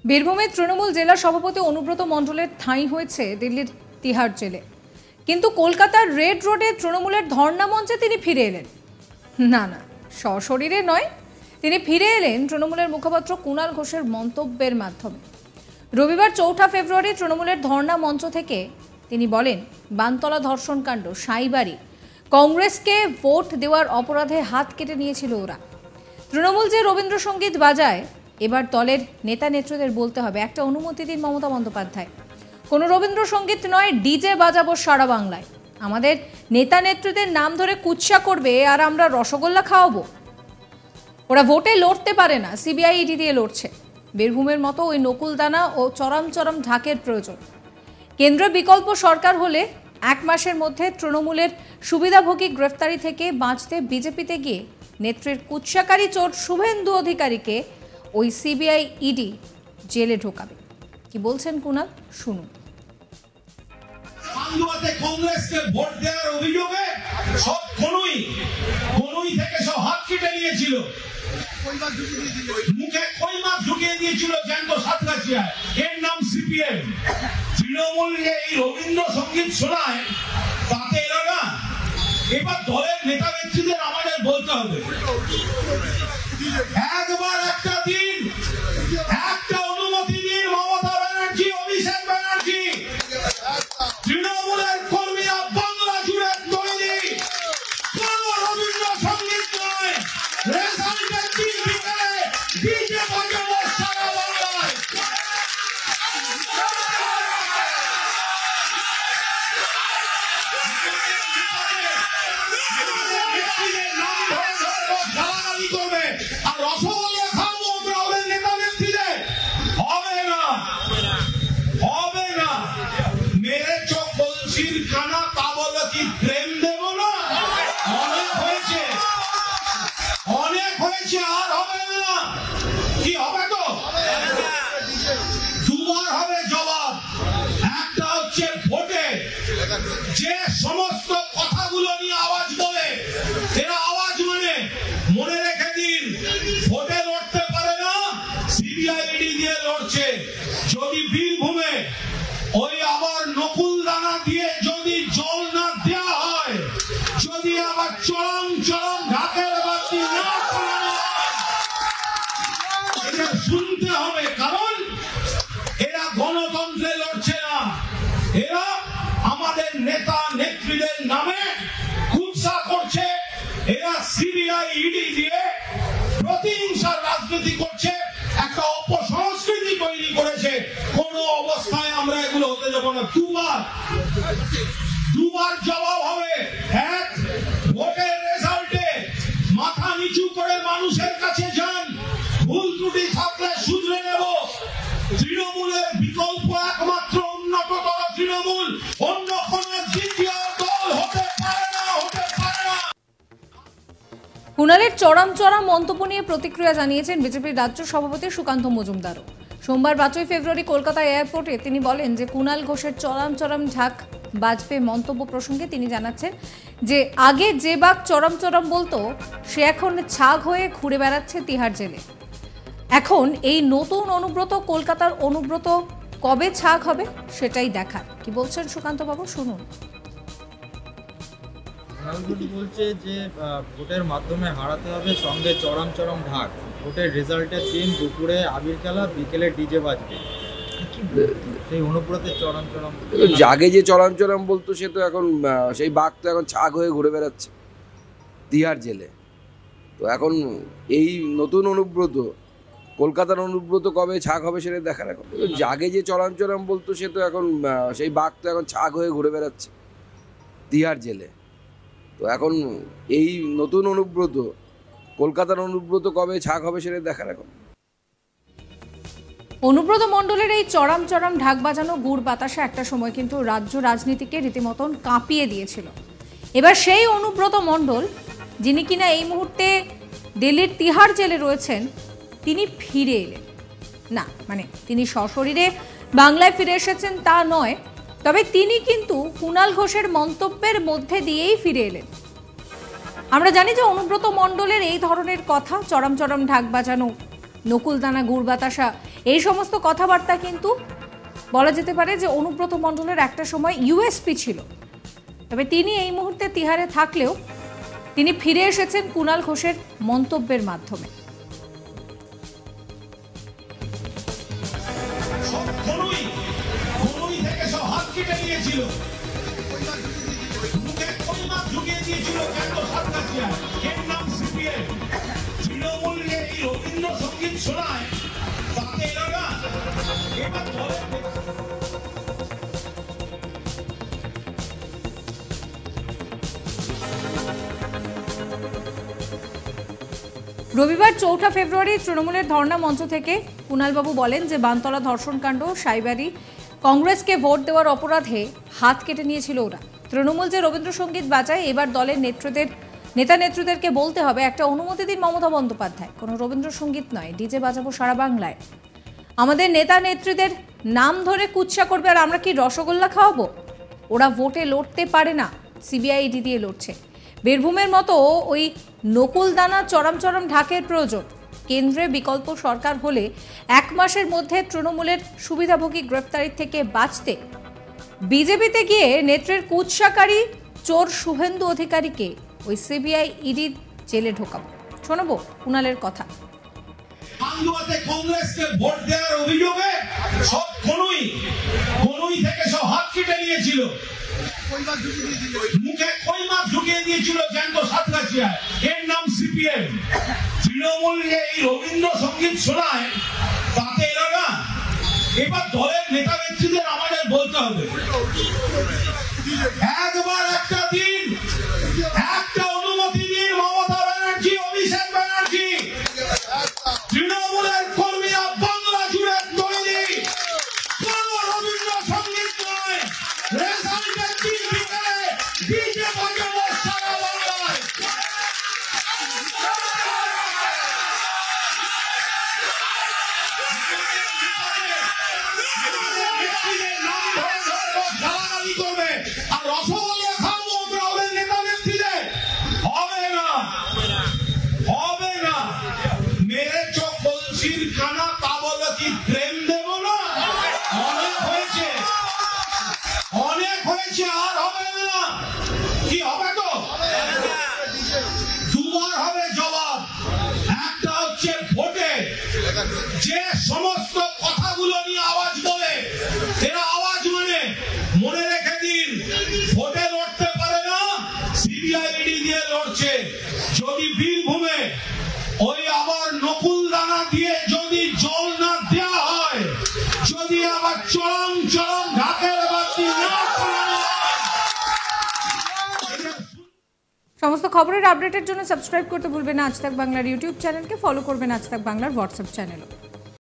বীরভূমের তৃণমূল জেলা সভাপতি অনুব্রত মণ্ডলের ঠাঁই হয়েছে দিল্লির তিহার জেলে, কিন্তু কলকাতার রেড রোডে তৃণমূলের ধর্ণা মঞ্চে তিনি ফিরে এলেন না, সশরীরে নয়, তিনি ফিরে এলেন তৃণমূলের মুখপাত্র কুণাল ঘোষের মন্তব্যের মাধ্যমে। রবিবার 4 ফেব্রুয়ারি তৃণমূলের ধর্ণা মঞ্চ থেকে তিনি বলেন, বানতলা ধর্ষণকাণ্ড, সাইবাড়ি, কংগ্রেসকে ভোট দেওয়ার অপরাধে হাত কেটে নিয়েছিল ওরা। তৃণমূল যে রবীন্দ্রসঙ্গীত বাজায়, এবার দলের নেতা নেত্রীদের বলতে হবে, একটা অনুমতি দিন মমতা বন্দ্যোপাধ্যায়, কোনো রবীন্দ্রসঙ্গীত নয়, ডিজে বাজাবো সারা বাংলায়। আমাদের নেতা নেত্রীদের নাম ধরে কুৎসা করবে আর আমরা রসগোল্লা খাওয়াবো। ওরা ভোটে লড়তে পারে না, সিবিআই ইডি দিয়ে লড়ছে। বীরভূমের মতো ওই নকুলদানা ও চরম ঢাকের প্রয়োজন। কেন্দ্রে বিকল্প সরকার হলে 1 মাসের মধ্যে তৃণমূলের সুবিধাভোগী গ্রেফতারি থেকে বাঁচতে বিজেপিতে গিয়ে নেত্রীর কুৎসাকারী চোর শুভেন্দু অধিকারীকে ওই সিবিআই ইডি জেলে ঢোকাবে। কি বলছেন কুণাল, শুনুন। কংগ্রেসকে ভোট দেওয়ার অভিযোগে সব কোনই থেকে সব হাত কেটে নিয়েছিল, মুখে কই মাছ ঢুকিয়ে দিয়েছিল জ্যান্ত সাতগাছিয়ায়। এর নাম সিপিএম। তৃণমূল যে এই রবীন্দ্রসঙ্গীত শোনায়, তাতে এরা না, এবার দলের নেতা নেত্রীদের আমাদের বলতে হবে, একবার একটা দিন একটা অনুমতি দিন মমতা ব্যানার্জি, অভিষেক ব্যানার্জি, তৃণমূলের কর্মীরা বাংলা জুড়ে তৈরি, কোন রবীন্দ্রসঙ্গীত নয়, রেজাল্টের দিন বিকেলে ডিজে বাজাবো সারা বাংলায়। করবে আর রসগোল্লা খাবো আমরা ওদের নেতা নেত্রীদের, হবে না। মেরে চোখ বলছির খানা, তা বলো কি প্রেম দেব না? অনেক হয়েছে, আর হবে না। কি হবে? তো দুবার হবে জবাব। একটা হচ্ছে ভোটে যে সমস্ত কথাগুলো নিয়ে আওয়াজ বলে, এরা আওয়াজ মনে রেখে দিন, ভোটে লড়তে পারে না, সিবিআই ইডি দিয়ে লড়ছে। যদি বীরভূমে ওই আবার নকুলদানা দিয়ে যদি জল না দেওয়া হয়, যদি আবার চরম ঢাকের বাতি না চালানো হয়, এটা শুনতে হবে। কারণ এরা গণতন্ত্রে লড়ছে না, এরা আমাদের নেতা নেত্রীদের নামে কুৎসা করছে, এরা সিবিআই ইডি দিয়ে প্রতিহিংসার রাজনীতি করছে, একটা অপসংস্কৃতি তৈরি করেছে। কোন অবস্থায় আমরা এগুলো হতে দেব না। দুবার জবাব হবে। এক, ভোটের রেজাল্টে মাথা নিচু করে মানুষের কাছে যান, ভুল ত্রুটি থাকলে শুধরে নেব। তৃণমূলের বিকল্প একমাত্র উন্নততর তৃণমূল, অন্য কোন দ্বিতীয় দল হতে পারে না। কুণালের চরম মন্তব্য নিয়ে প্রতিক্রিয়া জানিয়েছেন বিজেপির রাজ্য সভাপতি সুকান্ত মজুমদারও। সোমবার 5 ফেব্রুয়ারি কলকাতা এয়ারপোর্টে তিনি বলেন যে কুণাল ঘোষের চরম ঢাক বাজবে মন্তব্য প্রসঙ্গে তিনি জানাচ্ছেন যে আগে যে বাঘ চরম বলতো, সে এখন ছাগ হয়ে ঘুরে বেড়াচ্ছে তিহার জেলে। এখন এই নতুন অনুব্রত, কলকাতার অনুব্রত কবে ছাগ হবে সেটাই দেখার। কি বলছেন সুকান্ত বাবু, শুনুন। বলছে যে ভোটের মাধ্যমে হারাতে হবে, সঙ্গে চরম ঢাক, ভোটের রেজাল্টের দিন দুপুরে আবির খেলা, বিকেলে ডিজে বাজবে। সেই অনুব্রতের চরম আগে যে চরম বলতো, সে তো এখন সেই বাঘ তো এখন ছাগ হয়ে ঘুরে বেড়াচ্ছে তিহার জেলে। তো এখন এই নতুন অনুব্রত, কলকাতার অনুব্রত কবে ছাগ হবে সেটা দেখার। এখন আগে যে চরম বলতো, সে তো এখন সেই বাঘ তো এখন ছাগ হয়ে ঘুরে বেড়াচ্ছে তিহার জেলে। তো এখন এই নতুন অনুব্রত, কলকাতার অনুব্রত কবে ছাগ হবে সেটা দেখার। এখন অনুব্রত মণ্ডলের এই চরম ঢাক বাজানো গুড় বাতাসে একটা সময় কিন্তু রাজ্য রাজনীতিকে রীতিমতন কাঁপিয়ে দিয়েছিল। এবার সেই অনুব্রত মণ্ডল, যিনি কিনা এই মুহূর্তে দিল্লির তিহার জেলে রয়েছেন, তিনি ফিরে এলেন না, মানে তিনি সশরীরে বাংলায় ফিরে এসেছেন তা নয়, তবে তিনি কিন্তু কুণাল ঘোষের মন্তব্যের মধ্যে দিয়েই ফিরে এলেন। আমরা জানি যে অনুব্রত মণ্ডলের এই ধরনের কথা, চরম ঢাক বাজানো নকুলদানা গুড় বাতাসা, এই সমস্ত কথাবার্তা কিন্তু বলা যেতে পারে যে অনুব্রত মণ্ডলের একটা সময় ইউএসপি ছিল। তবে তিনি এই মুহূর্তে তিহারে থাকলেও তিনি ফিরে এসেছেন কুণাল ঘোষের মন্তব্যের মাধ্যমে। রবিবার 4 ফেব্রুয়ারি তৃণমূলের ধর্ণা মঞ্চ থেকে কুণালবাবু বলেন যে বানতলা ধর্ষণকাণ্ড, সাইবারি, কংগ্রেসকে ভোট দেওয়ার অপরাধে হাত কেটে নিয়েছিল ওরা। তৃণমূল যে রবীন্দ্রসঙ্গীত বাজায়, এবার দলের নেতা নেত্রীদেরকে বলতে হবে একটা অনুমতি দিন মমতা বন্দ্যোপাধ্যায়, কোনো রবীন্দ্রসঙ্গীত নয়, ডিজে বাজাবো সারা বাংলায়। আমাদের নেতা নেত্রীদের নাম ধরে কুৎসা করবে আর আমরা কি রসগোল্লা খাওয়াবো? ওরা ভোটে লড়তে পারে না, সিবিআই ইডি দিয়ে লড়ছে। বীরভূমের মতো ওই নকুলদানা চরম চরম ঢাকের প্রয়োজন। কেন্দ্রে বিকল্প সরকার হলে 1 মাসের মধ্যে তৃণমূলের সুবিধাভোগী গ্রেফতারির থেকে বাঁচতে বিজেপিতে গিয়ে নেত্রের কুৎসাকারী চোর শুভেন্দু অধিকারীকে ওই সিবিআই ইডি জেলে ঢোকাবো। শোনাবো কুণালের কথা। কংগ্রেসকে ভোট দেওয়ার অভিযোগে সব কোনই থেকে সব হাত কেটে নিয়েছিল, মুখে কই মাছ ঢুকিয়ে দিয়েছিল জ্যান্ত সাতগাছিয়ায়। এর নাম সিপিএম। তৃণমূল এই রবীন্দ্রসঙ্গীত শোনায়, তাতে এরা না। এবার দলের নেতা নেত্রীদের আমাদের বলতে হবে, একবার একটা দিন একটা অনুমতি দিন মমতা ব্যানার্জি, অভিষেক ব্যানার্জি। তৃণমূলের কর্মীরা বাংলা জুড়ে তৈরি, কোন রবীন্দ্রসঙ্গীত নয়। রেজাল্টের দিন বিকালে ডিজে বাজাবো সারা বাংলায়। গালাগালি করবে আর রসগোল্লা খাবো আমরা ওদের নেতা নেত্রীদের। হবে না, হবে না। মেরে চোখ বলছির কানা, তা বলে কি প্রেম দেব না? অনেক হয়েছে, অনেক হয়েছে, আর হবে না। কি হবে? তো দুবার হবে জবাব। একটা হচ্ছে ভোটে যে সমস্ত কথাগুলো নিয়ে আওয়াজ বলে, এরা আওয়াজ মনে রেখে দিন, ভোটে লড়তে পারে না, সিবিআই ইডি দিয়ে লড়ছে। যদি বীরভূমে ওই আবার নকুলদানা দিয়ে যদি জল না দেওয়া হয়, যদি আবার চরম চরম ঢাকের বাতি না চালানো হয়। সমস্ত খবরের আপডেটের জন্য সাবস্ক্রাইব করতে ভুলবেন না আজ তাক বাংলার ইউটিউব চ্যানেলকে, ফলো করবেন আজ তাক বাংলার হোয়াটসঅ্যাপ চ্যানেলও।